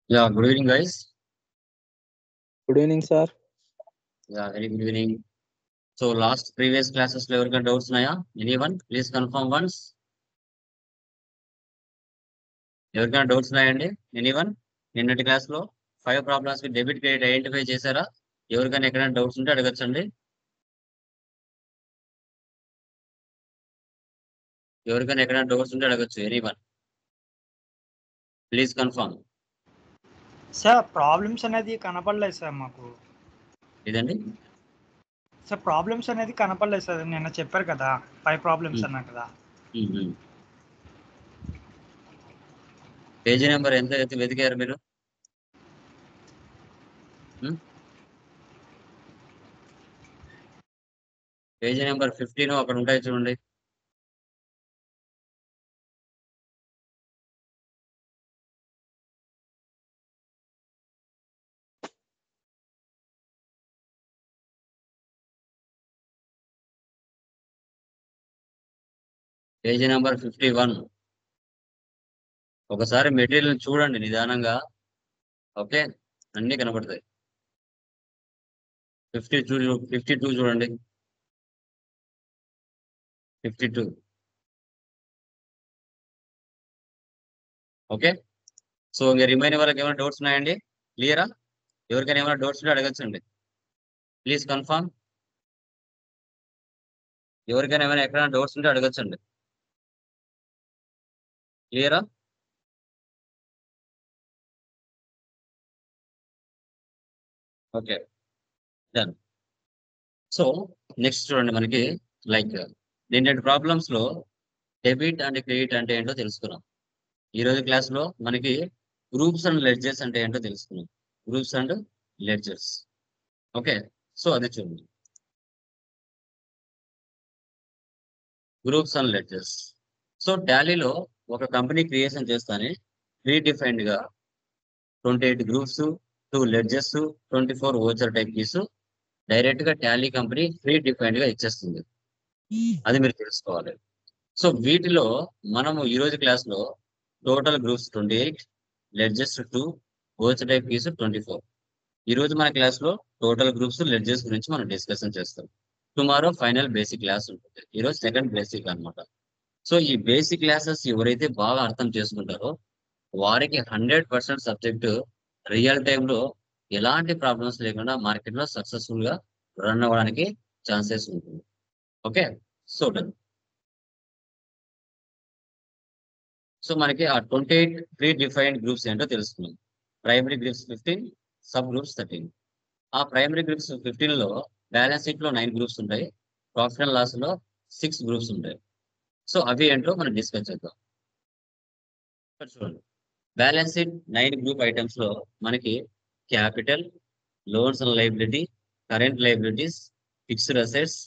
Yeah, good evening, guys. Good evening, sir. Yeah, very good evening. So, last previous classes లో ఎవరికైనా doubts ఉన్నాయా? Anyone? Please confirm once. ఎవరికైనా doubts ఉన్నాయండి? Anyone? నిన్నటి class లో 5 problems కి డెబిట్ క్రెడిట్ ఐడెంటిఫై చేశారా? ఎవరికైనా ఎక్కడైనా డౌట్స్ ఉంటే అడగచ్చండి. ఎవరికైనా ఎక్కడైనా డౌట్స్ ఉంటే అడగచ్చు. Anyone? Please confirm. Sir problems అనేది కనపడలేదు సార్ మాకు. ఇదండి సార్ ప్రాబ్లమ్స్ అనేది కనపడలేదు సార్, నిన్న చెప్పారు కదా 5 ప్రాబ్లమ్స్ అన్నా కదా. పేజీ నెంబర్ ఎంత అయితే వెతికారు మీరు? పేజీ నెంబర్ 15 అక్కడ ఉంటాయి చూడండి. Page number 51. ఒకసారి మెటీరియల్ చూడండి నిదానంగా. ఓకే, అన్ని కనపడతాయి. 52 చూడండి. 52. ఓకే, సో ఇంకా రిమైన్ వాళ్ళకి ఏమైనా డౌట్స్ ఉన్నాయండి? క్లియరా? ఎవరికైనా ఏమైనా డౌట్స్ ఉంటే అడగచ్చండి. Please confirm. ఎవరికైనా ఏమైనా ఎక్కడైనా డౌట్స్ ఉంటే అడగచ్చండి. క్లియరా? Okay, done. సో నెక్స్ట్ చూడండి, మనకి లైక్ నిన్నటి ప్రాబ్లమ్స్ లో డెబిట్ అండ్ క్రెడిట్ అంటే ఏంటో తెలుసుకున్నాం. ఈ రోజు క్లాస్ లో మనకి గ్రూప్స్ అండ్ లెడ్జర్స్ అంటే ఏంటో తెలుసుకున్నాం. Groups and ledgers. Okay, so అది చూడండి. Groups and ledgers. సో టాలీలో ఒక కంపెనీ క్రియేషన్ చేస్తానే ప్రీడిఫైన్డ్ గా 28 groups, 2 ledgers, 24 voucher type keys direct గా టాలీ కంపెనీ ప్రీడిఫైన్డ్ గా ఇచ్చేస్తుంది. అది మీరు తెలుసుకోవాలి. సో వీటిలో మనము ఈ రోజు క్లాస్ లో total groups 28, ledgers 2, voucher type keys 24. ఈ రోజు మన క్లాస్ లో టోటల్ గ్రూప్స్, లెడ్జర్స్ గురించి మనం డిస్కషన్ చేస్తాం. టుమారో ఫైనల్ బేసిక్ క్లాస్ ఉంటుంది. ఈ రోజు సెకండ్ బేసిక్ అన్నమాట. సో ఈ బేసిక్ క్లాసెస్ ఎవరైతే బాగా అర్థం చేసుకుంటారో వారికి 100% సబ్జెక్ట్ రియల్ టైంలో ఎలాంటి ప్రాబ్లమ్స్ లేకుండా మార్కెట్ లో సక్సెస్ఫుల్ గా రన్ అవ్వడానికి ఛాన్సెస్ ఉంటుంది. Okay, so done. సో మనకి ఆ 28 ప్రీ డిఫైన్డ్ గ్రూప్స్ ఏంటో తెలుసుకున్నాం. Primary groups 15, sub groups 13. ఆ ప్రైమరీ గ్రూప్స్ 15 లో బ్యాలెన్స్ షీట్ లో 9 గ్రూప్స్ ఉంటాయి. ప్రాఫిట్ అండ్ లాస్ లో 6 గ్రూప్స్ ఉంటాయి. సో అవి ఏంటో మనం డిస్కస్ చేద్దాం. ఇక్కడ చూడండి, బ్యాలెన్స్ షీట్ 9 గ్రూప్ ఐటమ్స్ లో మనకి capital, loans and liability, current liabilities, fixed assets,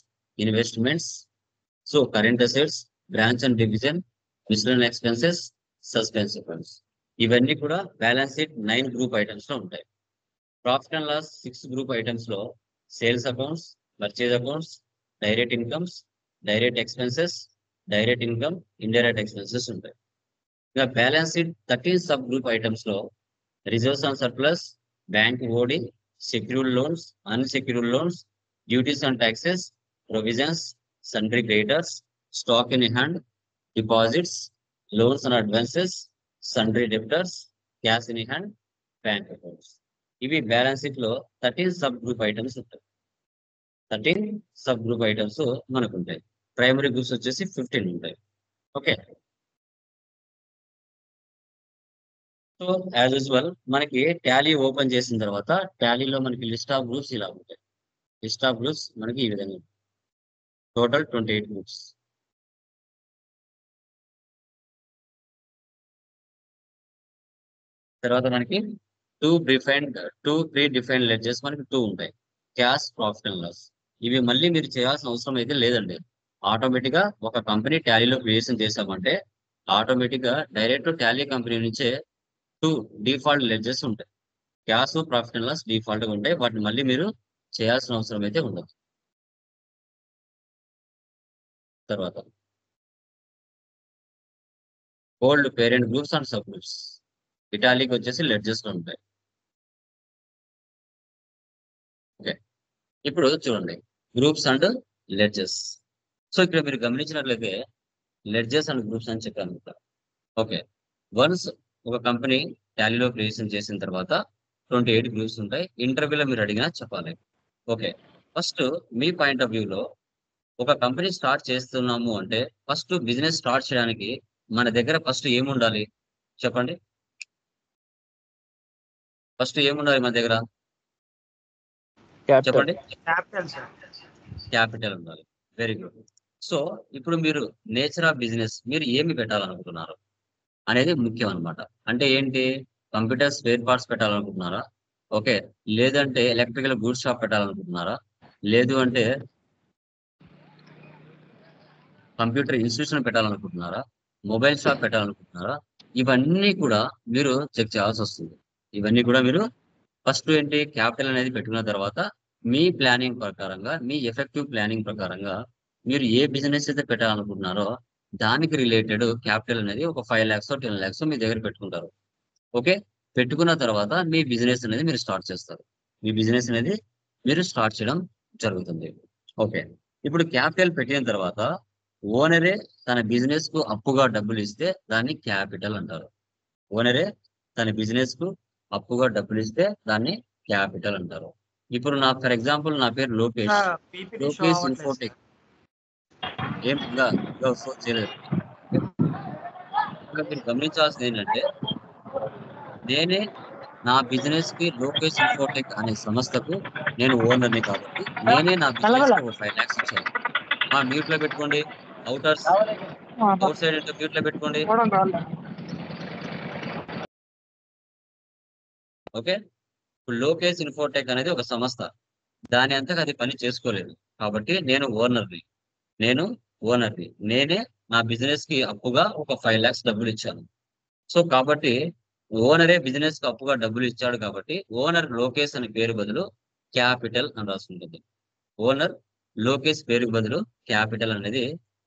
investments, so current assets, branch and division, miscellaneous expenses, suspense funds, ఇవన్నీ కూడా బ్యాలెన్స్ షీట్ 9 గ్రూప్ ఐటమ్స్ లో ఉంటాయి. Profit and loss 6 group items లో sales accounts, purchase accounts, direct incomes, direct expenses, direct income, indirect expenses ఉంటాయి. ఇక balance sheet 13 sub group items లో reserves and surplus, bank OD, secured loans, unsecured loans, duties and taxes, provisions, sundry creditors, stock in hand, deposits, loans and advances, sundry debtors, cash in hand, bank accounts. ఇవి balance sheet లో 13 sub group items ఉంటాయి. 13 sub group items మనకు ఉంటాయి. Primary groups వచ్చేసి 15 ఉంటాయి. Okay, so as usual మనకి Tally open చేసిన తర్వాత టాలీలో మనకి లిస్ట్ ఆఫ్ గ్రూప్స్ ఇలా ఉంటాయి. లిస్ట్ ఆఫ్ గ్రూప్స్ మనకి ఈ విధంగా టోటల్ 28 గ్రూప్స్. తర్వాత మనకి టూ ప్రీ డిఫైన్డ్ లెడ్జర్స్ మనకి 2 ఉంటాయి. Cash, profit and loss. ఇవి మళ్ళీ మీరు చేయాల్సిన అవసరం అయితే లేదండి. ఆటోమేటిక్ గా ఒక కంపెనీ టాలీలో క్రియేషన్ చేసామంటే ఆటోమేటిక్ గా డైరెక్ట్ టాలీ కంపెనీ నుంచే 2 డిఫాల్ట్ లెడ్జర్స్ ఉంటాయి. Cash, profit and loss default గా ఉంటాయి. వాటిని మళ్ళీ మీరు చేయాల్సిన అవసరం అయితే ఉండదు. తర్వాత old parent groups and sub groups. Italic వచ్చేసి లెడ్జెస్ లో ఉంటాయి. ఓకే, ఇప్పుడు చూడండి గ్రూప్స్ అండ్ లెడ్జెస్. సో ఇక్కడ మీరు గమనించినట్లయితే లెడ్జెస్ అండ్ గ్రూప్స్ అని చెప్పాను ఇక్కడ. ఓకే, వన్స్ ఒక కంపెనీ టాలీలో క్రియేషన్ చేసిన తర్వాత 28 గ్రూప్స్ ఉంటాయి. ఇంటర్వ్యూలో మీరు అడిగినా చెప్పాలి. Okay, first me point of వ్యూలో ఒక కంపెనీ స్టార్ట్ చేస్తున్నాము అంటే ఫస్ట్ బిజినెస్ స్టార్ట్ చేయడానికి మన దగ్గర ఫస్ట్ ఏముండాలి చెప్పండి? ఫస్ట్ ఏముండాలి మన దగ్గర క్యాపిటల్. చెప్పండి? Capital sir. క్యాపిటల్ ఉండాలి. Very good. సో ఇప్పుడు మీరు నేచర్ ఆఫ్ బిజినెస్ మీరు ఏమి పెట్టాలనుకుంటున్నారు అనేది ముఖ్యం అన్నమాట. అంటే ఏంటి? కంప్యూటర్ స్పేర్ పార్ట్స్ పెట్టాలనుకుంటున్నారా? ఓకే, లేదంటే ఎలక్ట్రికల్ గూడ్స్ షాప్ పెట్టాలనుకుంటున్నారా? లేదు అంటే కంప్యూటర్ ఇన్స్టిట్యూషన్ పెట్టాలనుకుంటున్నారా? మొబైల్ షాప్ పెట్టాలనుకుంటున్నారా? ఇవన్నీ కూడా మీరు చెక్ చేయాల్సి వస్తుంది. ఇవన్నీ కూడా మీరు ఫస్ట్ ఏంటి క్యాపిటల్ అనేది పెట్టుకున్న తర్వాత మీ ప్లానింగ్ ప్రకారంగా మీ ఎఫెక్టివ్ ప్లానింగ్ ప్రకారంగా మీరు ఏ బిజినెస్ అయితే పెట్టాలనుకుంటున్నారో దానికి రిలేటెడ్ క్యాపిటల్ అనేది ఒక 5 lakhs 10 lakhs మీ దగ్గర పెట్టుకుంటారు. ఓకే, పెట్టుకున్న తర్వాత మీ బిజినెస్ అనేది మీరు స్టార్ట్ చేస్తారు. మీ బిజినెస్ అనేది మీరు స్టార్ట్ చేయడం జరుగుతుంది. ఓకే, ఇప్పుడు క్యాపిటల్ పెట్టిన తర్వాత ఓనరే తన బిజినెస్ కు అప్పుగా డబ్బులు ఇస్తే దాన్ని క్యాపిటల్ అంటారు. ఓనరే తన బిజినెస్ కు అప్పుగా డబ్బులు ఇస్తే దాన్ని క్యాపిటల్ అంటారు. ఇప్పుడు ఫర్ ఎగ్జాంపుల్ నా పేరు లోకేష్. పీపీటీ షో లోకేష్ అవ్వట్లేదు ఇన్ఫోటెక్ సార్. ఏం ఇంకా ఫోన్ చేయలేదు. ఇక్కడ మీరు గమనించాల్సింది ఏంటంటే నేనే నా బిజినెస్ కి లోకేష్ ఇన్ఫోటెక్ అనే సంస్థకు నేను ఓనర్ని కాబట్టి నేనే నా బిజినెస్ కి ఒక 5 lakhs ఇచ్చాను. మ్యూట్ లో పెట్టుకోండి. అవుట్ సైడ్ అంటే మ్యూట్ లో పెట్టుకోండి. ఓకే, ఇప్పుడు లోకేష్ ఇన్ఫోటెక్ అనేది ఒక సంస్థ. దాని అంతగా అది పని చేసుకోలేదు. కాబట్టి నేను ఓనర్ని నేనే నా బిజినెస్ కి అప్పుగా ఒక 5 lakhs డబ్బులు ఇచ్చాను. సో కాబట్టి ఓనరే బిజినెస్ కి అప్పుగా డబ్బులు ఇచ్చాడు కాబట్టి ఓనర్ లోకేష్ అనే పేరు బదులు క్యాపిటల్ అని రాసుకుంటుంది. ఓనర్ లోకేష్ పేరు బదులు క్యాపిటల్ అనేది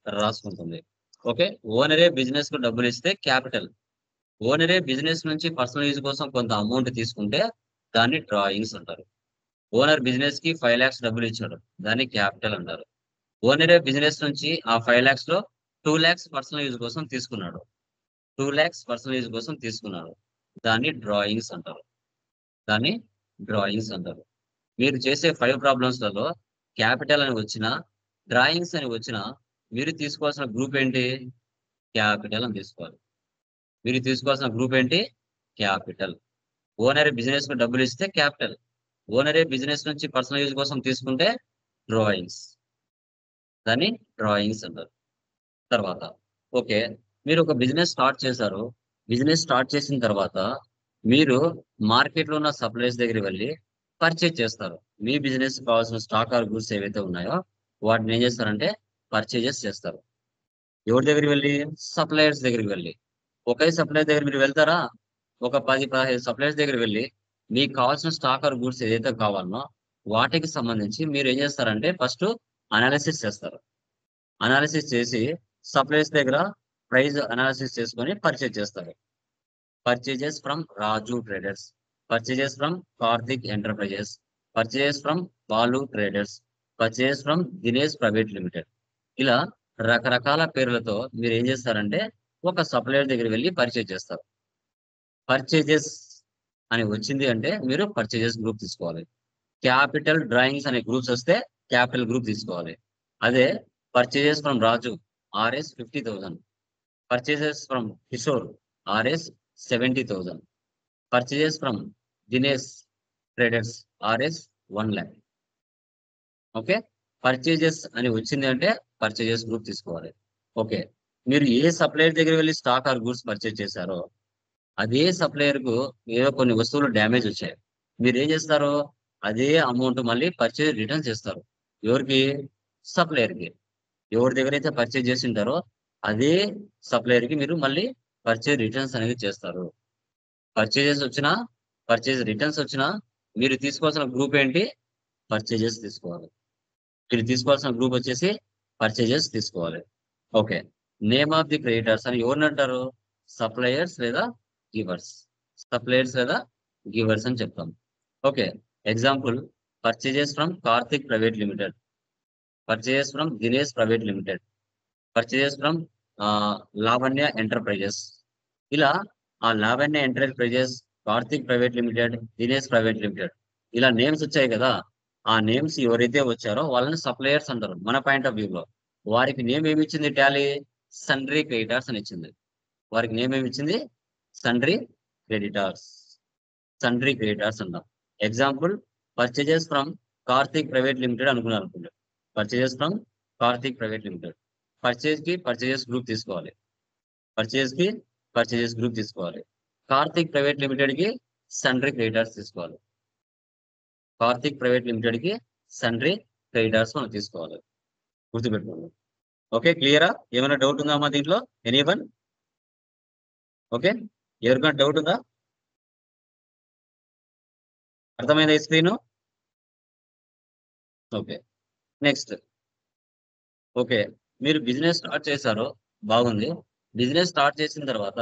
రాసుకుంటుంది. ఓకే, ఓనరే బిజినెస్ కు డబ్బులు ఇస్తే క్యాపిటల్. ఓనరే బిజినెస్ నుంచి పర్సనల్ యూజ్ కోసం కొంత అమౌంట్ తీసుకుంటే దాన్ని డ్రాయింగ్స్ అంటారు. ఓనర్ బిజినెస్ కి 5 lakhs డబ్బులు ఇచ్చాడు, దాన్ని క్యాపిటల్ అంటారు. ఓనరే బిజినెస్ నుంచి ఆ 5 lakhs లో 2 lakhs పర్సనల్ యూజ్ కోసం తీసుకున్నాడు. 2 lakhs పర్సనల్ యూజ్ కోసం తీసుకున్నాడు, దాన్ని డ్రాయింగ్స్ అంటారు. దాన్ని డ్రాయింగ్స్ అంటారు. మీరు చేసే 5 ప్రాబ్లమ్స్ లలో క్యాపిటల్ అని వచ్చినా డ్రాయింగ్స్ అని వచ్చినా మీరు తీసుకోవాల్సిన గ్రూప్ ఏంటి? క్యాపిటల్ అని తీసుకోవాలి. మీరు తీసుకోవాల్సిన గ్రూప్ ఏంటి? క్యాపిటల్. ఓనరే బిజినెస్ కు డబ్బులు ఇస్తే క్యాపిటల్. ఓనరే బిజినెస్ నుంచి పర్సనల్ యూజ్ కోసం తీసుకుంటే డ్రాయింగ్స్. దాన్ని డ్రాయింగ్స్ అంటారు. తర్వాత ఓకే, మీరు ఒక బిజినెస్ స్టార్ట్ చేశారు. బిజినెస్ స్టార్ట్ చేసిన తర్వాత మీరు మార్కెట్ లో ఉన్న సప్లైర్స్ దగ్గరికి వెళ్ళి పర్చేజ్ చేస్తారు. మీ బిజినెస్ కావాల్సిన స్టాక్ ఆర్ గూడ్స్ ఏవైతే ఉన్నాయో వాటిని ఏం చేస్తారంటే పర్చేజెస్ చేస్తారు. ఎవరి దగ్గరికి వెళ్ళి? సప్లయర్స్ దగ్గరికి వెళ్ళి. ఒకే సప్లయర్ దగ్గర మీరు వెళ్తారా? ఒక 10-15 సప్లయర్స్ దగ్గర వెళ్ళి మీకు కావాల్సిన స్టాక్ ఆర్ గూడ్స్ ఏదైతే కావాలనో వాటికి సంబంధించి మీరు ఏం చేస్తారంటే ఫస్ట్ అనాలిసిస్ చేస్తారు. అనాలిసిస్ చేసి సప్లయర్స్ దగ్గర ప్రైస్ అనాలిసిస్ చేసుకొని పర్చేజ్ చేస్తారు. Purchases from Raju traders, purchases from Karthik enterprises, purchases from Balu traders, purchases from Dinesh private limited. ఇలా రకరకాల పేర్లతో మీరు ఏం చేస్తారంటే ఒక సప్లయర్ దగ్గర వెళ్ళి పర్చేజ్ చేస్తారు. పర్చేజెస్ అని వచ్చింది అంటే మీరు పర్చేజెస్ గ్రూప్ తీసుకోవాలి. క్యాపిటల్ డ్రాయింగ్స్ అనే గ్రూప్స్ వస్తే క్యాపిటల్ గ్రూప్ తీసుకోవాలి. అదే purchases from Raju RS 50,000, purchases from Kishore RS 70,000, purchases from Dinesh traders RS 1 lakh. Okay, purchases అని వచ్చింది అంటే పర్చేజెస్ గ్రూప్ తీసుకోవాలి. ఓకే, మీరు ఏ సప్లయర్ దగ్గర వెళ్ళి స్టాక్ ఆర్ గూడ్స్ పర్చేజ్ చేశారో అదే సప్లయర్ కు ఏదో కొన్ని వస్తువులు డ్యామేజ్ వచ్చాయి. మీరు ఏం చేస్తారు? అదే అమౌంట్ మళ్ళీ పర్చేజ్ రిటర్న్ చేస్తారు. ఎవరికి? సప్లయర్ కి. ఎవరి దగ్గర అయితే పర్చేజ్ చేసి ఉంటారో అదే సప్లయర్ కి మీరు మళ్ళీ పర్చేజ్ రిటర్న్స్ అనేది చేస్తారు. పర్చేజెస్ వచ్చినా పర్చేజ్ రిటర్న్స్ వచ్చినా మీరు తీసుకోవాల్సిన గ్రూప్ ఏంటి? పర్చేజెస్ తీసుకోవాలి. మీరు తీసుకోవాల్సిన గ్రూప్ వచ్చేసి పర్చేజెస్ తీసుకోవాలి. Okay, name of the creditors అని ఎవరిని అంటారు? సప్లయర్స్ లేదా గివర్స్. సప్లయర్స్ లేదా గివర్స్ అని చెప్తాం. Okay, example purchases from Karthik private limited, purchases from Dinesh private limited, purchases from Lavanya enterprises. ఇలా ఆ Lavanya enterprises, Karthik private limited, Dinesh private limited ఇలా నేమ్స్ వచ్చాయి కదా. ఆ నేమ్స్ ఎవరైతే వచ్చారో వాళ్ళని సప్లయర్స్ అంటారు మన పాయింట్ ఆఫ్ వ్యూలో. వారికి నేమ్ ఏమి ఇచ్చింది టాలీ? సండ్రీ క్రెడిటార్స్ అని ఇచ్చింది. వారికి నేమ్ ఏమి ఇచ్చింది? Sundry creditors. సండ్రీ క్రెడిటార్స్ అంటాం. Example purchases from Karthik private limited అనుకున్నారు అనుకుంటే, purchases from Karthik private limited. Purchase కి పర్చేజెస్ గ్రూప్ తీసుకోవాలి, పర్చేజ్ కి పర్చేజెస్ గ్రూప్ తీసుకోవాలి. కార్తిక్ ప్రైవేట్ లిమిటెడ్ కి సండ్రీ క్రెడిటార్స్ తీసుకోవాలి, కార్తిక్ ప్రైవేట్ లిమిటెడ్ కి సండ్రీ క్రెడిటార్స్ మనం తీసుకోవాలి. గుర్తుపెట్టుకోండి. ఓకే, క్లియరా? ఏమైనా డౌట్ ఉందా అమ్మా దీంట్లో? ఎనీవన్? ఓకే, ఎవరికైనా డౌట్ ఉందా? అర్థమైందా ఈ స్క్రీన్? Okay, next. ఓకే, మీరు బిజినెస్ స్టార్ట్ చేశారు, బాగుంది. బిజినెస్ స్టార్ట్ చేసిన తర్వాత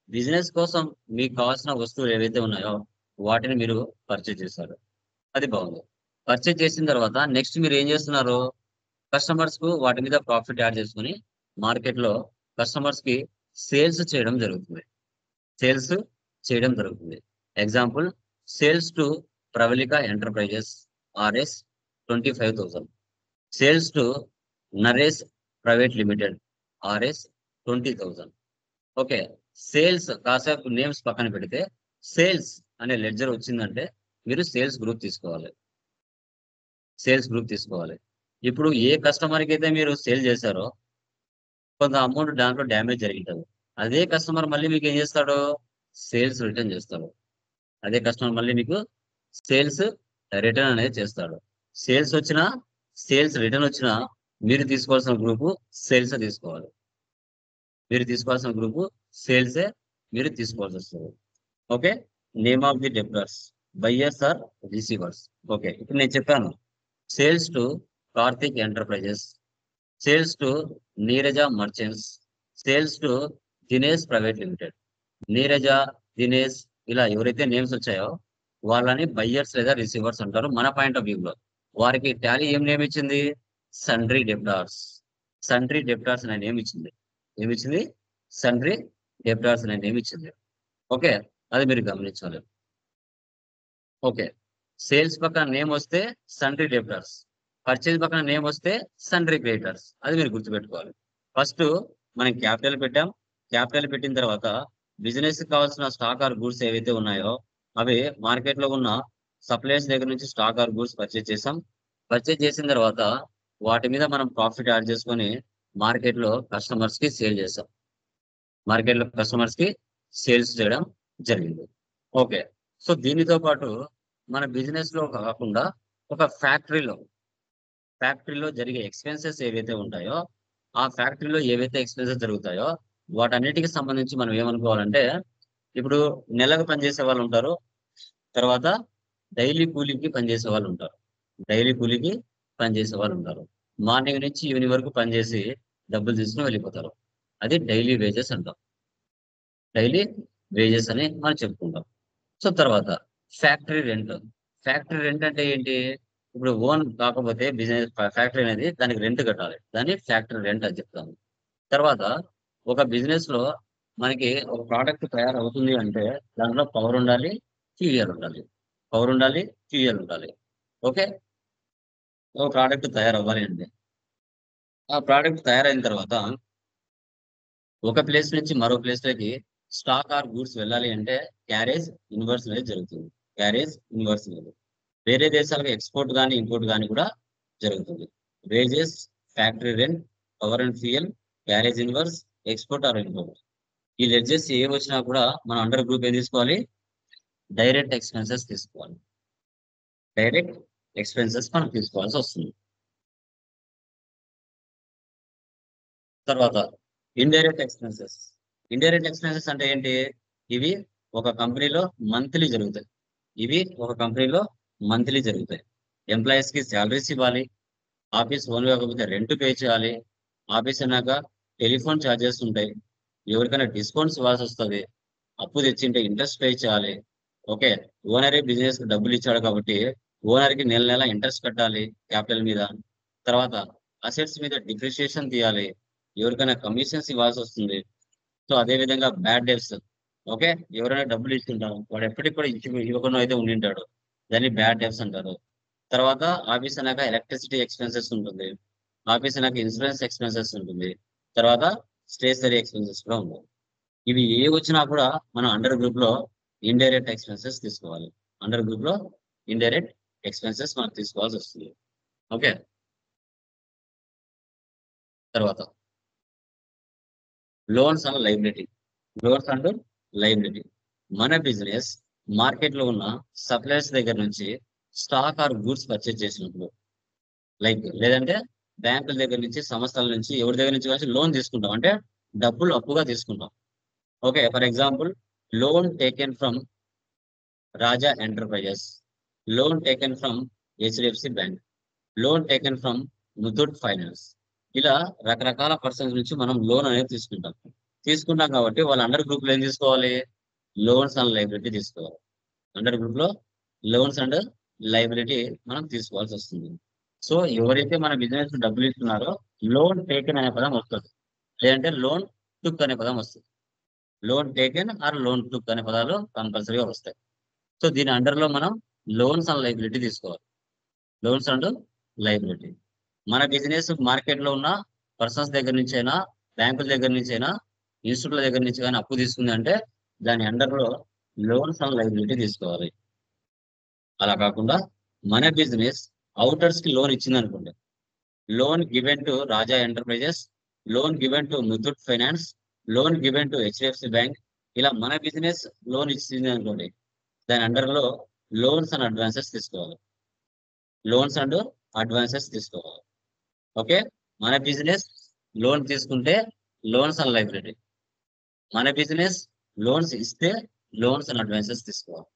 బిజినెస్ కోసం మీకు కావాల్సిన వస్తువులు ఏవైతే ఉన్నాయో వాటిని మీరు పర్చేజ్ చేశారు, అది బాగుంది. పర్చేజ్ చేసిన తర్వాత నెక్స్ట్ మీరు ఏం చేస్తున్నారు? కస్టమర్స్ కు వాటి మీద ప్రాఫిట్ యాడ్ చేసుకుని మార్కెట్ లో కస్టమర్స్ కి సేల్స్ చేయడం జరుగుతుంది, సేల్స్ చేయడం జరుగుతుంది. Example sales to Pravalika enterprises R S 25,000, sales to Naresh private limited R S 20,000. Okay, sales కాసేపు నేమ్స్ పక్కన పెడితే సేల్స్ అనే లెడ్జర్ వచ్చిందంటే మీరు సేల్స్ గ్రూప్ తీసుకోవాలి, సేల్స్ గ్రూప్ తీసుకోవాలి. ఇప్పుడు ఏ కస్టమర్ కి అయితే మీరు సేల్ చేశారో కొంత అమౌంట్ దాంట్లో డ్యామేజ్ జరిగింటుంది, అదే కస్టమర్ మళ్ళీ మీకు ఏం చేస్తాడు? సేల్స్ రిటర్న్ చేస్తాడు. అదే కస్టమర్ మళ్ళీ మీకు సేల్స్ రిటర్న్ అనేది చేస్తాడు. సేల్స్ వచ్చినా సేల్స్ రిటర్న్ వచ్చినా మీరు తీసుకోవాల్సిన గ్రూపు సేల్స్ తీసుకోవాలి, మీరు తీసుకోవాల్సిన గ్రూపు సేల్సే మీరు తీసుకోవాల్సి వస్తుంది. Okay, name of the debtors, buyers or receivers. Okay, ఇప్పుడు నేను చెప్పాను sales to Karthik enterprises, sales to Neeraja merchants, sales to Dinesh private limited. Neeraja, Dinesh ఇలా ఎవరైతే నేమ్స్ వచ్చాయో వాళ్ళని బయ్యర్స్ లేదా రిసీవర్స్ అంటారు మన పాయింట్ ఆఫ్ వ్యూలో. వారికి టాలీ ఏం నేమ్ ఇచ్చింది? సండ్రీ డెబ్టార్స్. సండ్రీ డెబ్టార్స్ అనే నేమ్ ఇచ్చింది. ఏమిచ్చింది? సండ్రీ డెబ్టార్స్ అనే నేమ్ ఇచ్చింది. ఓకే, అది మీరు గమనించాలి. ఓకే, సేల్స్ పక్కన నేమ్ వస్తే సండ్రీ డెబ్టార్స్, పర్చేజ్ పక్కన నేమ్ వస్తే సండ్రీ క్రెడిటర్స్, అది మీరు గుర్తుపెట్టుకోవాలి. ఫస్ట్ మనం క్యాపిటల్ పెట్టాం, క్యాపిటల్ పెట్టిన తర్వాత బిజినెస్ కావాల్సిన స్టాక్ ఆర్ గూడ్స్ ఏవైతే ఉన్నాయో అవి మార్కెట్ లో ఉన్న సప్లయర్స్ దగ్గర నుంచి స్టాక్ ఆర్ గూడ్స్ పర్చేజ్ చేసాం. పర్చేజ్ చేసిన తర్వాత వాటి మీద మనం ప్రాఫిట్ యాడ్ చేసుకొని మార్కెట్ లో కస్టమర్స్ కి సేల్ చేసాం, మార్కెట్ లో కస్టమర్స్ కి సేల్స్ చేయడం జరిగింది. ఓకే, సో దీనితో పాటు మన బిజినెస్ లో కాకుండా ఒక ఫ్యాక్టరీలో జరిగే ఎక్స్పెన్సెస్ ఏవైతే ఉంటాయో ఆ ఫ్యాక్టరీలో ఏవైతే ఎక్స్పెన్సెస్ జరుగుతాయో వాటన్నిటికి సంబంధించి మనం ఏమనుకోవాలంటే, ఇప్పుడు నెలకు పనిచేసే వాళ్ళు ఉంటారు, తర్వాత డైలీ కూలీకి పనిచేసే వాళ్ళు ఉంటారు, డైలీ కూలీకి పనిచేసే వాళ్ళు ఉంటారు. మార్నింగ్ నుంచి ఈవినింగ్ వరకు పనిచేసి డబ్బులు తీసుకుని వెళ్ళిపోతారు, అది డైలీ వేజెస్ అంటాం, డైలీ వేజెస్ అని మనం చెప్పుకుంటాం. సో తర్వాత ఫ్యాక్టరీ రెంట్. ఫ్యాక్టరీ రెంట్ అంటే ఏంటి? ఇప్పుడు ఓన్ కాకపోతే బిజినెస్ ఫ్యాక్టరీ అనేది దానికి రెంట్ కట్టాలి, దాన్ని ఫ్యాక్టరీ రెంట్ అని చెప్తాము. తర్వాత ఒక బిజినెస్ లో మనకి ఒక ప్రోడక్ట్ తయారవుతుంది అంటే దాంట్లో పవర్ ఉండాలి, క్యూఎల్ ఉండాలి, పవర్ ఉండాలి, క్యూఎల్ ఉండాలి. ఓకే, ఒక ప్రోడక్ట్ తయారవ్వాలి అంటే ఆ ప్రోడక్ట్ తయారైన తర్వాత ఒక ప్లేస్ నుంచి మరో ప్లేస్ లోకి స్టాక్ ఆర్ గూడ్స్ వెళ్ళాలి అంటే క్యారేజ్ ఇన్వర్స్ అనేది జరుగుతుంది, క్యారేజ్ ఇన్వర్స్ అనేది. వేరే దేశాలకు ఎక్స్పోర్ట్ కానీ ఇంపోర్ట్ కానీ కూడా జరుగుతుంది. Wages, factory rent, power and fuel, carriage inwards, export or import. ఈ లెడ్జెస్ ఏ వచ్చినా కూడా మనం అండర్ గ్రూప్ ఏం తీసుకోవాలి? డైరెక్ట్ ఎక్స్పెన్సెస్ తీసుకోవాలి, డైరెక్ట్ ఎక్స్పెన్సెస్ మనం తీసుకోవాల్సి వస్తుంది. తర్వాత ఇండైరెక్ట్ ఎక్స్పెన్సెస్. ఇండైరెక్ట్ ఎక్స్పెన్సెస్ అంటే ఏంటి? ఇవి ఒక కంపెనీలో మంత్లీ జరుగుతాయి, ఇవి ఒక కంపెనీలో మంత్లీ జరుగుతాయి. ఎంప్లాయీస్ కి శాలరీస్ ఇవ్వాలి, ఆఫీస్ ఓన్ కాకపోతే రెంట్ పే చేయాలి, ఆఫీస్ అన్నాక టెలిఫోన్ ఛార్జెస్ ఉంటాయి, ఎవరికైనా డిస్కౌంట్స్ ఇవ్వాల్సి వస్తుంది, అప్పు తెచ్చింటే ఇంట్రెస్ట్ పే చేయాలి. ఓకే. ఓనరే బిజినెస్ డబ్బులు ఇచ్చాడు కాబట్టి ఓనర్ కి నెల నెల ఇంట్రెస్ట్ కట్టాలి క్యాపిటల్ మీద. తర్వాత అసెట్స్ మీద డిప్రిషియేషన్ తీయాలి. ఎవరికైనా కమిషన్స్ ఇవ్వాల్సి వస్తుంది. సో అదే విధంగా బ్యాడ్ డెబ్ట్స్. ఓకే. ఎవరైనా డబ్బులు ఇస్తుంటారు, వాడు ఎప్పటికి కూడా ఇవ్వకుండా అయితే ఉండింటాడు, దాన్ని బ్యాడ్ డెబ్ట్స్ అంటారు. తర్వాత ఆఫీస్ అన్నాక ఎలక్ట్రిసిటీ ఎక్స్పెన్సెస్ ఉంటుంది. ఆఫీస్ అన్నాక ఇన్సూరెన్స్ ఎక్స్పెన్సెస్ ఉంటుంది. తర్వాత స్టేషనరీ ఎక్స్పెన్సెస్ కూడా ఉంటాయి. ఇవి ఏ వచ్చినా కూడా మనం అండర్ గ్రూప్ లో ఇండైరెక్ట్ ఎక్స్పెన్సెస్ తీసుకోవాలి. అండర్ గ్రూప్ లో ఇండైరెక్ట్ ఎక్స్పెన్సెస్ మనం తీసుకోవాల్సి వస్తుంది. ఓకే. తర్వాత loans and liability. Loans and liability. మన బిజినెస్ మార్కెట్ లో ఉన్న సప్లైర్స్ దగ్గర నుంచి స్టాక్ ఆర్ గూడ్స్ పర్చేజ్ చేసినప్పుడు, లైక్ లేదంటే బ్యాంకుల దగ్గర నుంచి, సంస్థల నుంచి, ఎవరి దగ్గర నుంచి కానీ లోన్ తీసుకుంటాం, అంటే డబ్బులు అప్పుగా తీసుకుంటాం. Okay. For example, loan taken from Raja enterprises, loan taken from HDFC bank, loan taken from Muthoot finance. ఇలా రకరకాల పర్సన్స్ నుంచి మనం లోన్ అనేది తీసుకుంటాం. తీసుకుంటాం కాబట్టి వాళ్ళ అండర్ గ్రూప్ లో ఏం తీసుకోవాలి? లోన్స్ అండ్ లైబిలిటీ తీసుకోవాలి. అండర్ గ్రూప్ లో లోన్స్ అండ్ లైబిలిటీ మనం తీసుకోవాల్సి వస్తుంది. సో ఎవరైతే మన బిజినెస్ డబ్బులు ఇస్తున్నారో లోన్ టేకెన్ అనే పదం వస్తుంది, లేదంటే లోన్ టుక్ అనే పదం వస్తుంది. లోన్ టేకెన్ ఆర్ లోన్ టుక్ అనే పదాలు కంపల్సరీగా వస్తాయి. సో దీని అండర్ లో మనం లోన్స్ అండ్ లైబిలిటీ తీసుకోవాలి. Loans and liability. మన బిజినెస్ మార్కెట్ లో ఉన్న పర్సన్స్ దగ్గర నుంచి అయినా, బ్యాంకుల దగ్గర నుంచి అయినా, ఇన్స్టిట్యూట్ల దగ్గర నుంచి కానీ అప్పు తీసుకుంది అంటే దాని అండర్ లో లోన్స్ అండ్ లైబిలిటీ తీసుకోవాలి. అలా కాకుండా మన బిజినెస్ అవుటర్స్ కి లోన్ ఇచ్చింది అనుకోండి, loan given to Raja enterprises, loan given to Muthoot finance, loan given to HDFC bank, ఇలా మన బిజినెస్ లోన్ ఇచ్చింది అనుకోండి, దాని అండర్ లో లోన్స్ అండ్ అడ్వాన్సెస్ తీసుకోవాలి. లోన్స్ అండ్ అడ్వాన్సెస్ తీసుకోవాలి. ఓకే. మన బిజినెస్ లోన్ తీసుకుంటే లోన్స్ అండ్ లైబిలిటీ, మన బిజినెస్ లోన్స్ ఇస్తే లోన్స్ అండ్ అడ్వాన్సెస్ తీసుకోవాలి.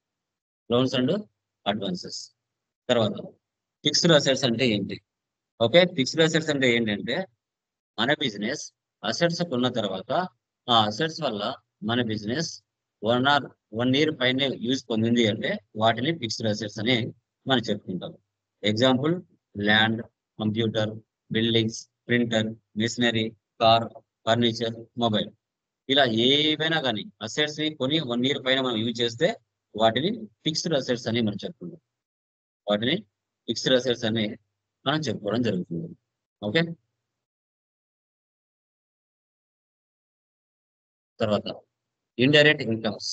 Loans and advances. తర్వాత ఫిక్స్డ్ అసెట్స్ అంటే ఏంటి? ఓకే. ఫిక్స్డ్ అసెట్స్ అంటే ఏంటంటే మన బిజినెస్ అసెట్స్ ఉన్న తర్వాత ఆ అసెట్స్ వల్ల మన బిజినెస్ 1 year పైన యూజ్ పొందింది అంటే వాటిని ఫిక్స్డ్ అసెట్స్ అని మనం చెప్పుకుంటాం. Example, land, computer, buildings, printer, machinery, car, furniture, mobile. ఇలా ఏవైనా కానీ అసెట్స్ ని కొని 1 year పైన మనం యూజ్ చేస్తే వాటిని ఫిక్స్డ్ అసెట్స్ అని మనం చెప్పుకుంటాం. వాటిని ఫిక్స్డ్ అసెట్స్ అని మనం చెప్పుకోవడం జరుగుతుంది. ఓకే. తర్వాత ఇండైరెక్ట్ ఇన్కమ్స్.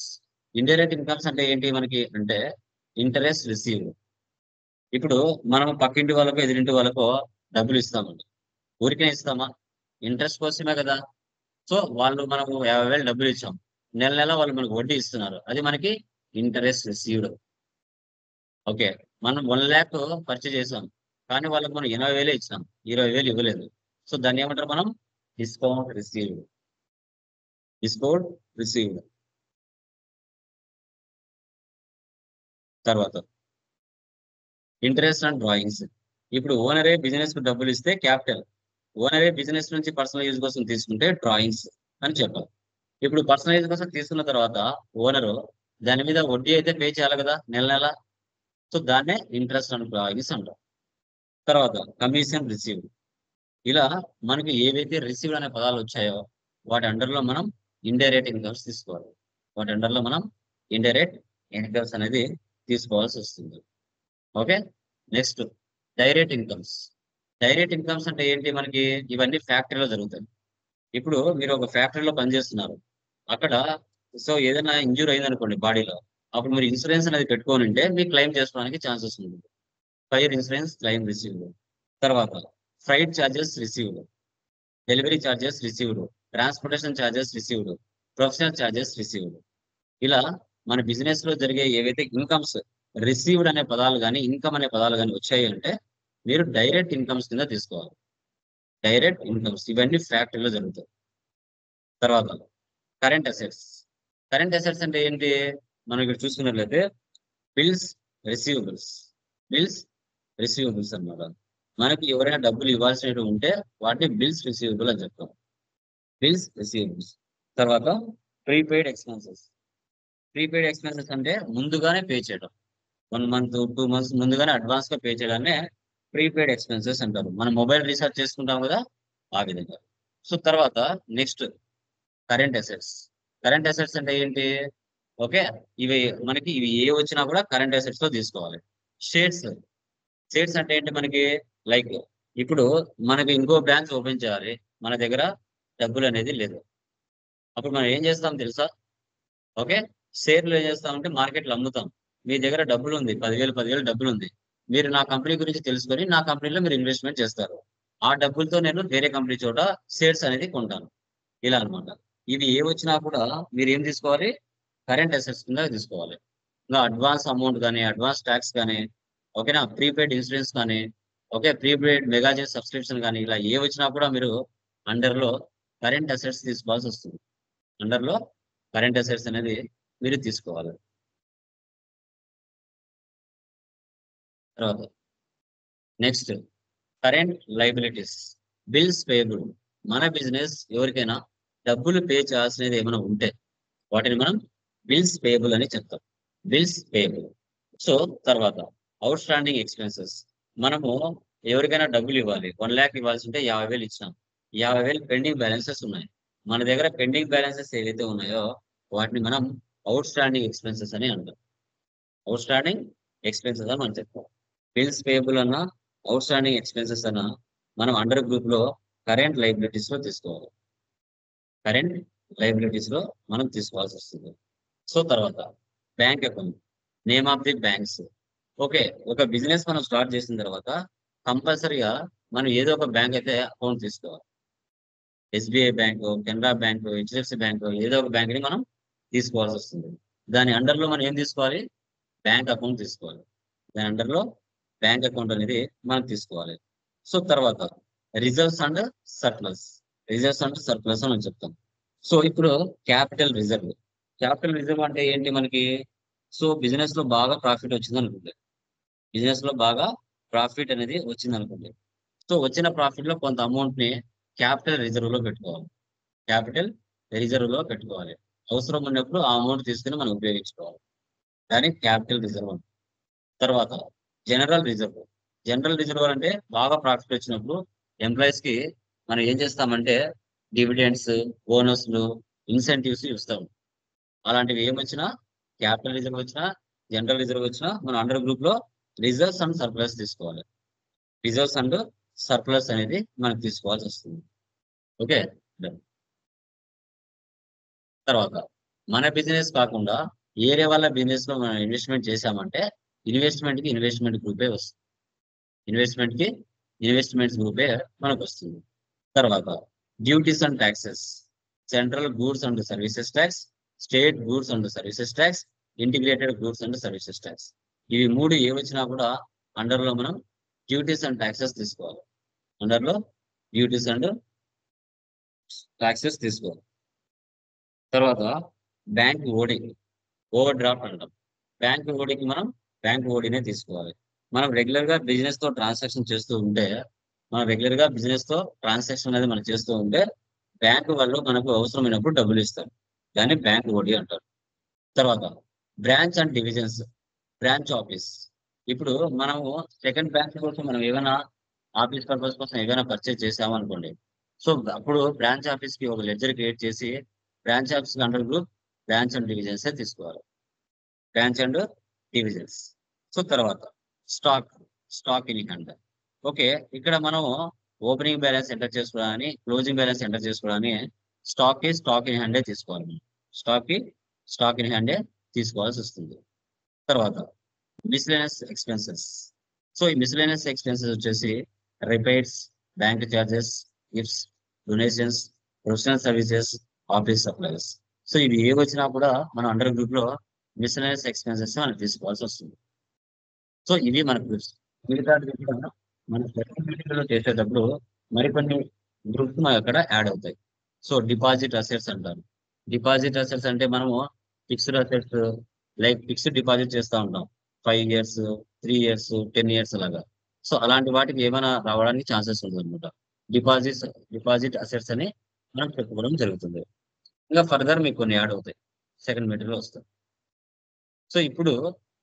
ఇండైరెక్ట్ ఇన్కమ్స్ అంటే ఏంటి మనకి అంటే ఇంటరెస్ట్ రిసీవ్. ఇప్పుడు మనం పక్కింటి వాళ్ళకో ఎదురింటి వాళ్ళకో డబ్బులు ఇస్తామండి, ఊరికే ఇస్తామా? ఇంట్రెస్ట్ కోసమే కదా. సో వాళ్ళు మనకు 50,000 డబ్బులు ఇచ్చాం, నెల నెల వాళ్ళు మనకు వడ్డీ ఇస్తున్నారు, అది మనకి ఇంటరెస్ట్ రిసీవ్డ్. ఓకే. మనం 1 lakh పర్చేజ్ చేసాం, కానీ వాళ్ళకి మనం 80,000 ఇచ్చాం, 20,000 ఇవ్వలేదు. సో దాన్ని ఏమంటారు మనం? Discount received. Discount received. తర్వాత ఇంట్రెస్ట్ అండ్ డ్రాయింగ్స్. ఇప్పుడు ఓనరే బిజినెస్ కు డబ్బులు ఇస్తే క్యాపిటల్, ఓనరే బిజినెస్ నుంచి పర్సనల్ యూజ్ కోసం తీసుకుంటే డ్రాయింగ్స్ అని చెప్పాలి. ఇప్పుడు పర్సనల్ యూజ్ కోసం తీసుకున్న తర్వాత ఓనరు దాని మీద వడ్డీ అయితే పే చేయాలి కదా నెల నెల. సో దాన్నే ఇంట్రెస్ట్ అండ్ డ్రాయింగ్స్ అంటాం. తర్వాత కమిషన్ రిసీవ్డ్. ఇలా మనకి ఏవైతే రిసీవ్డ్ అనే పదాలు వచ్చాయో వాటి అండర్ లో మనం ఇండైరెక్ట్ ఇన్కమ్స్ తీసుకోవాలి. వాటి అండర్ లో మనం ఇండైరెక్ట్ ఇన్కమ్స్ అనేది తీసుకోవాల్సి వస్తుంది. Okay. Next direct incomes. Direct incomes అంటే ఏంటి మనకి? ఇవన్నీ ఫ్యాక్టరీలో జరుగుతాయి. ఇప్పుడు మీరు ఒక ఫ్యాక్టరీలో పనిచేస్తున్నారు, అక్కడ సో ఏదైనా ఇంజూర్ అయింది అనుకోండి బాడీలో, అప్పుడు మీరు ఇన్సూరెన్స్ అనేది పెట్టుకొని ఉంటే మీకు క్లెయిమ్ చేసుకోవడానికి ఛాన్సెస్ ఉంటుంది. Fire insurance claim received. తర్వాత freight charges received, delivery charges received, transportation charges received, professional charges received. ఇలా మన బిజినెస్ లో జరిగే ఏవైతే ఇన్కమ్స్ రిసీవ్డ్ అనే పదాలు కానీ ఇన్కమ్ అనే పదాలు కానీ వచ్చాయి అంటే మీరు డైరెక్ట్ ఇన్కమ్స్ కింద తీసుకోవాలి. డైరెక్ట్ ఇన్కమ్స్ ఇవన్నీ ఫ్యాక్టరీలో జరుగుతాయి. తర్వాత కరెంట్ అసెట్స్. కరెంట్ అసెట్స్ అంటే ఏంటి? మనం ఇక్కడ చూసుకున్నట్లయితే బిల్స్ రిసీవబుల్స్. బిల్స్ రిసీవబుల్స్ అన్నమాట. మనకి ఎవరైనా డబ్బులు ఇవ్వాల్సినవి ఉంటే వాటిని బిల్స్ రిసీవబుల్ అని చెప్తాం. Bills receivables. తర్వాత ప్రీపెయిడ్ ఎక్స్పెన్సెస్. ప్రీపెయిడ్ ఎక్స్పెన్సెస్ అంటే ముందుగానే పే చేయడం. 1 మంత్, 2 మంత్స్ ముందుగానే అడ్వాన్స్ గా పే చేయడాన్ని ప్రీపెయిడ్ ఎక్స్పెన్సెస్ అంటారు. మనం మొబైల్ రీఛార్జ్ చేసుకుంటాం కదా, ఆ విధంగా. సో తర్వాత next current assets. Current assets అంటే ఏంటి? ఓకే, ఇవి ఇవి ఏ వచ్చినా కూడా కరెంట్ అసెట్స్ లో తీసుకోవాలి. షేర్స్. షేర్స్ అంటే ఏంటి మనకి? లైక్ ఇప్పుడు మనకి ఇంకో బ్రాంచ్ ఓపెన్ చేయాలి, మన దగ్గర డబ్బులు అనేది లేదు. అప్పుడు మనం ఏం చేస్తాం తెలుసా? ఓకే, షేర్లు ఏం చేస్తామంటే మార్కెట్లో అమ్ముతాం. మీ దగ్గర డబ్బులు ఉంది, 10,000 డబ్బులు ఉంది. మీరు నా కంపెనీ గురించి తెలుసుకొని నా కంపెనీలో మీరు ఇన్వెస్ట్మెంట్ చేస్తారు. ఆ డబ్బులతో నేను వేరే కంపెనీ చోట షేర్స్ అనేది కొంటాను. ఇలా అన్నమాట. ఇవి ఏ వచ్చినా కూడా మీరు ఏం తీసుకోవాలి? కరెంట్ అసెట్స్ కింద తీసుకోవాలి. ఇంకా అడ్వాన్స్ అమౌంట్ కానీ, అడ్వాన్స్ ట్యాక్స్ కానీ, ఓకేనా, ప్రీపెయిడ్ ఇన్సూరెన్స్ కానీ, ఓకే, ప్రీపెయిడ్ మెగాజెట్ సబ్స్క్రిప్షన్ కానీ, ఇలా ఏ వచ్చినా కూడా మీరు అండర్లో కరెంట్ అసెట్స్ తీసుకోవాల్సి వస్తుంది. అండర్లో కరెంట్ అసెట్స్ అనేది మీరు తీసుకోవాలి. తర్వాత next current liabilities. Bills payable. మన బిజినెస్ ఎవరికైనా డబ్బులు పే చేయాల్సినది ఏమైనా ఉంటే వాటిని మనం బిల్స్ పేయబుల్ అని చెప్తాం. Bills payable. సో తర్వాత అవుట్ స్టాండింగ్ ఎక్స్పెన్సెస్. మనము ఎవరికైనా డబ్బులు ఇవ్వాలి, 1 lakh ఇవ్వాల్సి ఉంటే 50,000 ఇచ్చినాం. 50,000 పెండింగ్ బ్యాలెన్సెస్ ఉన్నాయి. మన దగ్గర పెండింగ్ బ్యాలెన్సెస్ ఏవైతే ఉన్నాయో వాటిని మనం అవుట్ స్టాండింగ్ ఎక్స్పెన్సెస్ అని అంటాం. అవుట్ స్టాండింగ్ ఎక్స్పెన్సెస్ అని మనం చెప్తాం. బిల్స్ పేయబుల్ అన్న, అవుట్ స్టాండింగ్ ఎక్స్పెన్సెస్ అన్న మనం అండర్ గ్రూప్ లో కరెంట్ లైబిలిటీస్ లో తీసుకోవాలి. కరెంట్ లైబిలిటీస్ లో మనం తీసుకోవాల్సి వస్తుంది. సో తర్వాత bank account. Name of the banks. Okay, ఒక బిజినెస్ మనం స్టార్ట్ చేసిన తర్వాత కంపల్సరీగా మనం ఏదో ఒక బ్యాంక్ అయితే అకౌంట్ తీసుకోవాలి. SBI bank, Canara bank, HDFC bank, ఏదో ఒక బ్యాంక్ ని మనం తీసుకోవాల్సి వస్తుంది. దాని అండర్లో మనం ఏం తీసుకోవాలి? బ్యాంక్ అకౌంట్ తీసుకోవాలి. దాని అండర్లో బ్యాంక్ అకౌంట్ అనేది మనం తీసుకోవాలి. సో తర్వాత reserves and surplus. Reserves and surplus అని చెప్తాం. సో ఇప్పుడు క్యాపిటల్ రిజర్వ్. క్యాపిటల్ రిజర్వ్ అంటే ఏంటి మనకి? సో బిజినెస్ లో బాగా ప్రాఫిట్ వచ్చింది అనుకోండి. బిజినెస్ లో బాగా ప్రాఫిట్ అనేది వచ్చింది అనుకోండి. సో వచ్చిన ప్రాఫిట్ లో కొంత అమౌంట్ ని క్యాపిటల్ రిజర్వ్ లో పెట్టుకోవాలి. క్యాపిటల్ రిజర్వ్ లో పెట్టుకోవాలి. అవసరం ఉన్నప్పుడు ఆ అమౌంట్ తీసుకుని మనం ఉపయోగించుకోవాలి. దాన్ని క్యాపిటల్ రిజర్వ్ అంటారు. తర్వాత జనరల్ రిజర్వ్. జనరల్ రిజర్వ్ అంటే బాగా ప్రాఫిట్ వచ్చినప్పుడు ఎంప్లాయీస్ కి మనం ఏం చేస్తామంటే డివిడెండ్స్, బోనస్లు, ఇన్సెంటివ్స్ ఇస్తాం. అలాంటివి ఏమొచ్చినా, క్యాపిటల్ రిజర్వ్ వచ్చినా, జనరల్ రిజర్వ్ వచ్చినా మన అండర్ గ్రూప్ లో రిజర్వ్స్ అండ్ సర్ప్లస్ తీసుకోవాలి. రిజర్వ్స్ అండ్ సర్ప్లస్ అనేది మనకు తీసుకోవాల్సి వస్తుంది. ఓకే. తర్వాత మన బిజినెస్ కాకుండా వేరే వాళ్ళ బిజినెస్ లో మనం ఇన్వెస్ట్మెంట్ చేశామంటే ఇన్వెస్ట్మెంట్ కి ఇన్వెస్ట్మెంట్ గ్రూపే వస్తుంది. ఇన్వెస్ట్మెంట్ కి ఇన్వెస్ట్మెంట్స్ గ్రూపే మనకు వస్తుంది. తర్వాత duties and taxes. Central goods and services tax, state goods and services tax, integrated goods and services tax. ఇవి 3 ఏ వచ్చినా కూడా అండర్లో మనం డ్యూటీస్ అండ్ ట్యాక్సెస్ తీసుకోవాలి. అండర్లో డ్యూటీస్ అండ్ ట్యాక్సెస్ తీసుకోవాలి. తర్వాత బ్యాంక్ ఓడి, ఓవర్ డ్రాఫ్ట్ అంటాం. బ్యాంక్ ఓడికి మనం బ్యాంక్ ఓడినే తీసుకోవాలి. మనం రెగ్యులర్ గా బిజినెస్ తో ట్రాన్సాక్షన్ చేస్తూ ఉంటే మనం చేస్తూ ఉంటే బ్యాంకు వాళ్ళు మనకు అవసరమైనప్పుడు డబ్బులు ఇస్తారు. దాన్ని బ్యాంక్ ఓడి అంటారు. తర్వాత branch and divisions. Branch office. ఇప్పుడు మనము సెకండ్ బ్రాంచ్ కోసం మనం ఏమైనా ఆఫీస్ పర్పస్ కోసం ఏదైనా పర్చేజ్ చేసామనుకోండి. సో అప్పుడు బ్రాంచ్ ఆఫీస్ కి ఒక లెడ్జర్ క్రియేట్ చేసి branch office under group branch and divisions తీసుకోవాలి. Branch and divisions. సో తర్వాత స్టాక్ ఇన్ హ్యాండ్. ఓకే, ఇక్కడ మనం ఓపెనింగ్ బ్యాలెన్స్ ఎంటర్ చేసుకోవడానికి, క్లోజింగ్ బ్యాలెన్స్ ఎంటర్ చేసుకోవడానికి స్టాక్ ఇన్ హ్యాండే తీసుకోవాలి. స్టాక్ ఇన్ హ్యాండే తీసుకోవాల్సి వస్తుంది. తర్వాత మిస్లేనియస్ ఎక్స్పెన్సెస్. సో ఈ మిస్లేనియస్ ఎక్స్పెన్సెస్ వచ్చేసి repairs, bank charges, gifts, donations, professional services, office supplies. So ఇవి ఏ వచ్చినా కూడా మన అండర్ గ్రూప్ లో మిస్లేనియస్ ఎక్స్పెన్సెస్ మనం తీసుకోవాల్సి వస్తుంది. సో ఇవి మన గ్రూప్స్. మిగతా కూడా మన లో చేసేటప్పుడు మరికొన్ని గ్రూప్స్ మనకు అక్కడ యాడ్ అవుతాయి. సో డిపాజిట్ అసెట్స్ అంటారు. డిపాజిట్ అసెట్స్ అంటే మనము fixed assets, like fixed deposit చేస్తూ ఉంటాం. 5 years, 3 years, 10 years లాగా. సో అలాంటి వాటికి ఏమైనా రావడానికి ఛాన్సెస్ ఉంటుంది అనమాట. డిపాజిట్ అసెట్స్ అని మనం చెప్పుకోవడం జరుగుతుంది. ఇంకా ఫర్దర్ మీకు కొన్ని యాడ్ అవుతాయి, సెకండ్ మీటర్ లో వస్తాయి. సో ఇప్పుడు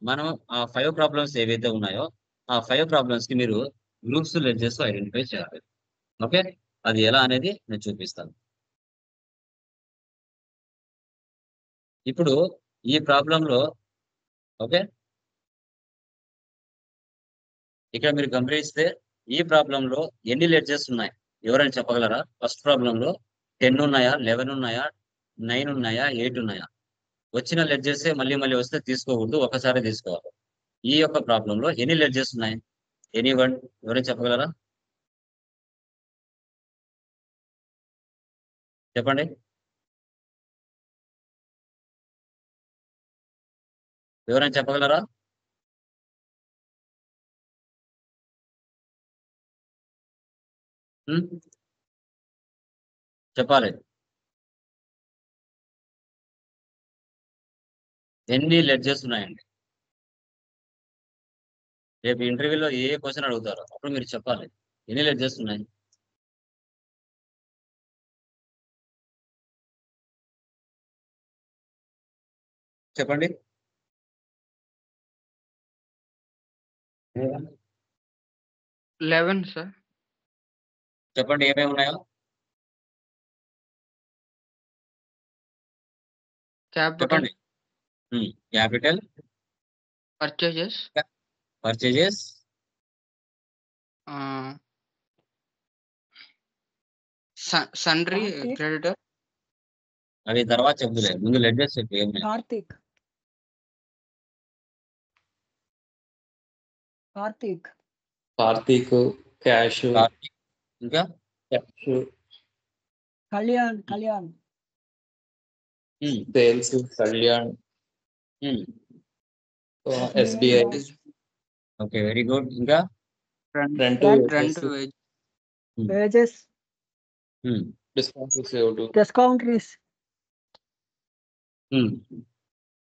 మనం ఆ 5 ప్రాబ్లమ్స్ ఏవైతే ఉన్నాయో ఆ 5 ప్రాబ్లమ్స్ కి మీరు గ్రూప్స్ లెడ్జెస్ ఐడెంటిఫై చేయాలి. ఓకే, అది ఎలా అనేది నేను చూపిస్తాను. ఇప్పుడు ఈ ప్రాబ్లం లో ఓకే, ఇక్కడ మీరు గమనిస్తే ఈ ప్రాబ్లం లో ఎన్ని లెడ్జెస్ ఉన్నాయి ఎవరైనా చెప్పగలరా? ఫస్ట్ ప్రాబ్లం లో 10 ఉన్నాయా, 11 ఉన్నాయా, 9 ఉన్నాయా, 8 ఉన్నాయా? వచ్చిన లెడ్జెస్ మళ్ళీ మళ్ళీ వస్తే తీసుకోకూడదు, ఒకసారి తీసుకోవాలి. ఈ యొక్క ప్రాబ్లం లో ఎన్ని లెడ్జెస్ ఉన్నాయి? ఎనీ వన్ ఎవరైనా చెప్పగలరా? చెప్పండి. ఎవరైనా చెప్పగలరా? ఉమ్, చెప్పాలి. ఎన్ని లెడ్జెస్ ఉన్నాయండి? రేపు ఇంటర్వ్యూలో ఏ క్వశ్చన్ అడుగుతారో అప్పుడు మీరు చెప్పాలి ఎన్ని లెడ్జెస్ ఉన్నాయి. చెప్పండి. 11 సార్. చెప్పండి ఏమేమి ఉన్నాయో. క్యాపిటల్, చెప్పండి. Capital, purchases, purchases, sundry, Karthik. Creditor, అవి తర్వాత చెప్తులే, ముందు లెడ్జెస్ చెప్పు ఏమున్నాయి. కార్తీక్ కార్తీక్ కార్తీక్, క్యాష్, కార్తీక్, ఇంకా cash, Kalyan sales, Kalyan, SBI, okay very good. ఇంకా rent, rent, wage, wages discount received, discount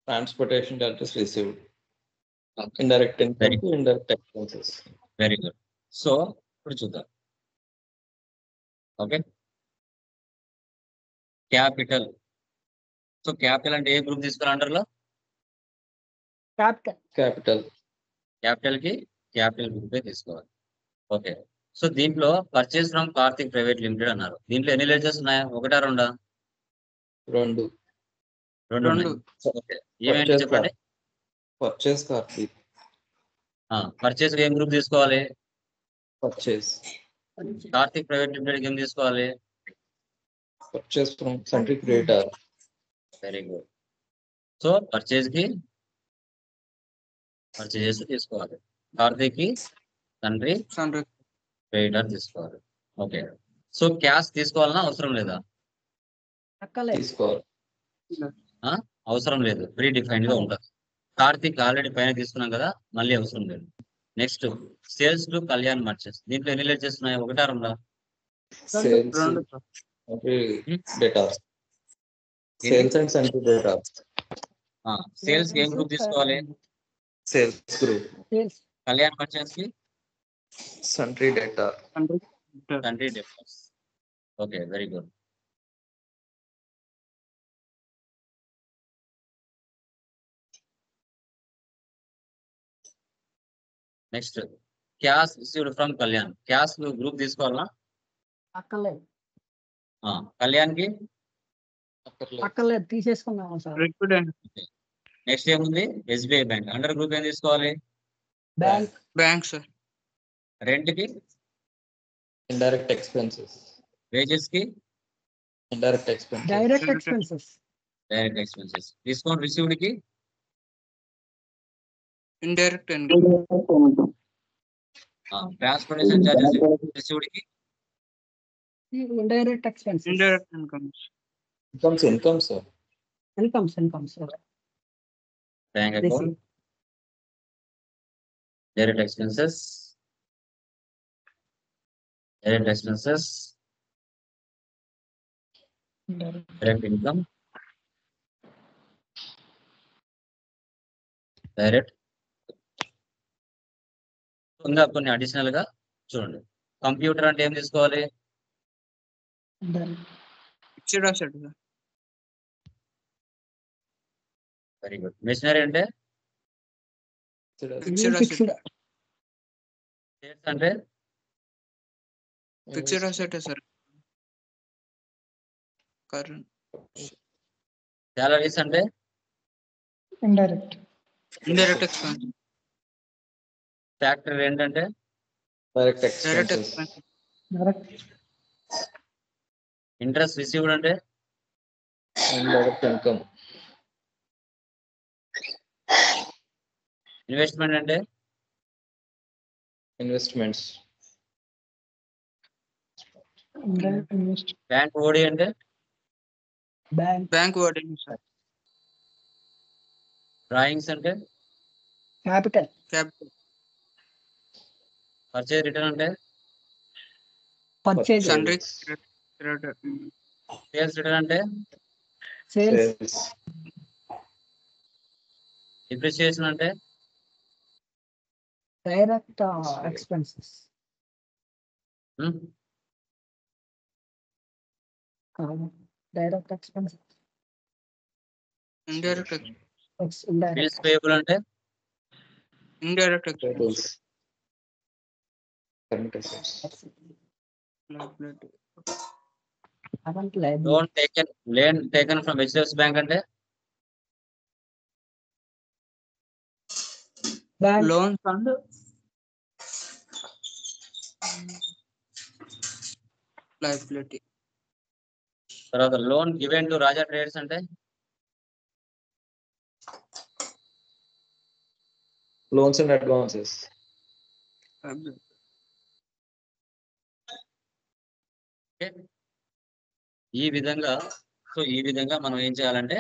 transportation charges received, indirect income, indirect expenses. Very good. So ఇప్పుడు చూద్దాం. Okay, capital. సో క్యాపిటల్ అంటే ఏ గ్రూప్ తీసుకోవాలి అండర్లో? క్యాపిటల్ క్యాపిటల్ కి capital గ్రూపే తీసుకోవాలి. Okay, so దీంట్లో purchase from Karthik private limited అన్నారు. దీంట్లో ఎన్ని లెడ్జెస్ ఉన్నాయా? ఒకటా రెండా? రెండు. ఉన్నాయి. ఓకే, ఏమేంటి చెప్పండి. పర్చేస్ కార్తీక్, పర్చేస్ ఏం గ్రూప్ తీసుకోవాలి? పర్చేస్. కార్తిక్ ప్రైవేట్ లిమిటెడ్ ఏం తీసుకోవాలి? Purchase from సన్రీ creator. Very good. So purchase కి పర్చేస్ తీసుకోవాలి, కార్తిక్ కి తండ్రి క్రెడిటర్ తీసుకోవాలి. ఓకే, సో క్యాష్ తీసుకోవాలన్నా అవసరం లేదా? తీసుకోవాలి. అవసరం లేదు, ప్రీ డిఫైన్డ్ గా ఉంటుంది. కార్తిక్ ఆల్రెడీ పైన తీసుకున్నాం కదా, మళ్ళీ అవసరం లేదు. Next sales to Kalyan merchants. దీంట్లో ఎన్ని లెడ్జెస్ ఉన్నాయి? ఒకటా రెండా? Sales, debtors. Sales and sundry debtors. Sales ఏం గ్రూప్ తీసుకోవాలి? Sales group. కళ్యాణ్ మర్చెంట్స్ కి సన్రీ డేటా. తండ్రి debtors. Okay very good. Next cash received from Kalyan. Cash group తీసుకోవాలా? కళ్యాణ్ కి అక్కర్లేదు తీసేసుకున్నాము సార్. నెక్స్ట్ ఏముంది? SBI bank. అండర్ గ్రూప్ ఏం తీసుకోవాలి? Bank sir. రెంట్ కి ఇండైరెక్ట్ ఎక్స్పెన్సెస్. వేజెస్ కి indirect expenses. Direct expenses. Direct expenses. Discount received కి indirect income. Transportation charges received కి indirect expenses. Indirect income. Income sir. Incomes sir. Bank account. Direct expenses, direct income, direct. ఇంకా కొన్ని additional గా చూడండి. Computer అంటే ఏం తీసుకోవాలి? Fixed asset. Very good. Machinery అంటే ఫిక్స్డ్ అసెట్ షేర్స్ అంటే fixed asset sir current salaries అంటే indirect indirect expense factory rent అంటే direct direct expenses expense direct interest received అంటే ఇండైరెక్ట్ ఇన్కమ్ ఇన్వెస్ట్మెంట్ అంటే investments indirect invest bank OD అంటే bank bank wording sir drawings అంటే capital capital purchase return అంటే purchase sundry sales return అంటే sales sales depreciation అంటే direct expenses direct expenses indirect indirect bills payable అంటే indirect expense totals current assets current loan taken from HDFC bank అంటే bank loans and liability తర్వాత loan given to Raja traders అంటే loans and advances okay ఈ విధంగా మనం ఏం చేయాలంటే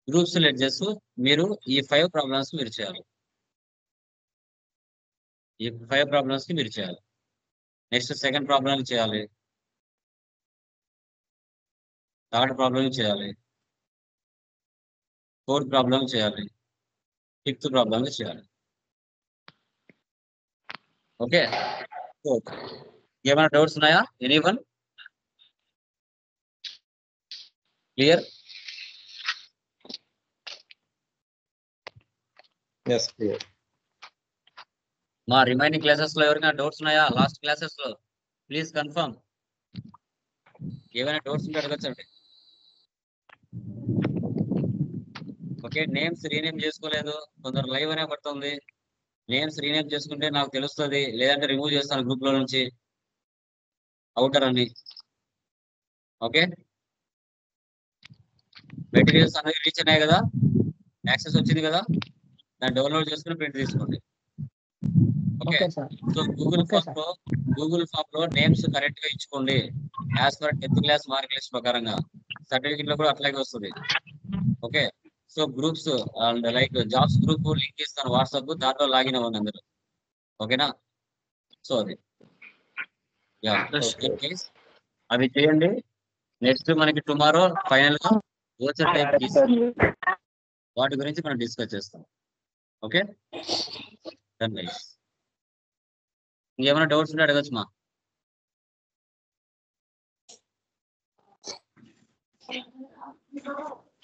group select చేస్తూ మీరు ఈ 5 ప్రాబ్లమ్స్ మీరు చేయాలి. ఈ 5 ప్రాబ్లమ్స్ కి మీరు చేయాలి. నెక్స్ట్ సెకండ్ ప్రాబ్లం చేయాలి, థర్డ్ ప్రాబ్లం చేయాలి, ఫోర్త్ ప్రాబ్లం చేయాలి, ఫిఫ్త్ ప్రాబ్లం చేయాలి. ఓకే, ఏమైనా డౌట్స్ ఉన్నాయా? Anyone clear? yes clear మా రిమైనింగ్ క్లాసెస్ లో ఎవరికైనా డౌట్స్ ఉన్నాయా? లాస్ట్ క్లాసెస్ లో ప్లీజ్ కన్ఫర్మ్. ఏమైనా డౌట్స్ ఉంటే అడగచ్చండి. ఓకే, నేమ్స్ రీనేమ్ చేసుకోలేదు, కొందరు లైవ్ అనే పడుతుంది. నేమ్స్ రీనేమ్ చేసుకుంటే నాకు తెలుస్తుంది, లేదంటే రిమూవ్ చేస్తాను గ్రూప్ లో నుంచి అవుటర్ అని. ఓకే, మెటీరియల్స్ అనేది రీచ్ అయినాయి కదా, యాక్సెస్ వచ్చింది కదా, దాన్ని డౌన్లోడ్ చేసుకుని ప్రింట్ తీసుకోండి. Okay, okay sir. So Google okay form లో నేమ్స్ కరెక్ట్ గా ఇచ్చుకోండి as per 10th class mark list ప్రకారంగా. సర్టిఫికెట్ లో కూడా అట్లాగే వస్తుంది. Okay, so groups and like jobs group link ఇస్తాను వాట్సాప్, దాంట్లో లాగిన్ అవ్వండి అందరూ. ఓకేనా? సో అది యా, అవి చేయండి. నెక్స్ట్ మనకి టుమారో ఫైనల్ గా ఓచర్ టైప్ వాటి గురించి మనం డిస్కస్ చేస్తాం. Okay, done guys. ఇంకేమైనా డౌట్స్ ఉంటే అడగచ్చు మా.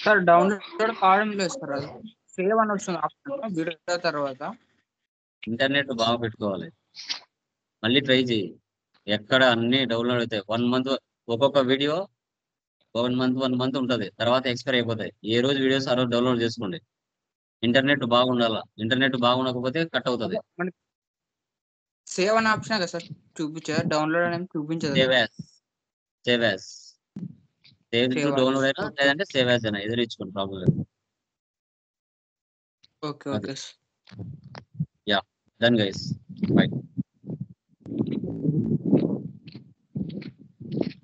సార్ డౌన్లోడ్ కావడం లేదు సార్, అది సేవ్ అని వస్తుంది ఆప్షన్ వీడియో తర్వాత. ఇంటర్నెట్ బాగా పెట్టుకోవాలి, మళ్ళీ ట్రై చేయి. ఎక్కడ అన్ని డౌన్లోడ్ అవుతాయి. 1 month ఒక్కొక్క వీడియో 1 month ఉంటుంది, తర్వాత ఎక్స్పైర్ అయిపోతాయి. ఏ రోజు వీడియోస్ ఆ రోజు డౌన్లోడ్ చేసుకోండి. ఇంటర్నెట్ బాగుండాలా, ఇంటర్నెట్ బాగుండకపోతే కట్ అవుతుంది. సేవ్ అనే ఆప్షన్ కదా సార్ చూపించారు, డౌన్లోడ్ అనేది చూపించదు. సేవ్ యాస్ డౌన్లోడ్ అయినా లేదంటే సేవ్ యాస్ అయినా ఎదురు ఇచ్చుకోండి, ప్రాబ్లం లేదు. Okay okay yeah, done guys, by.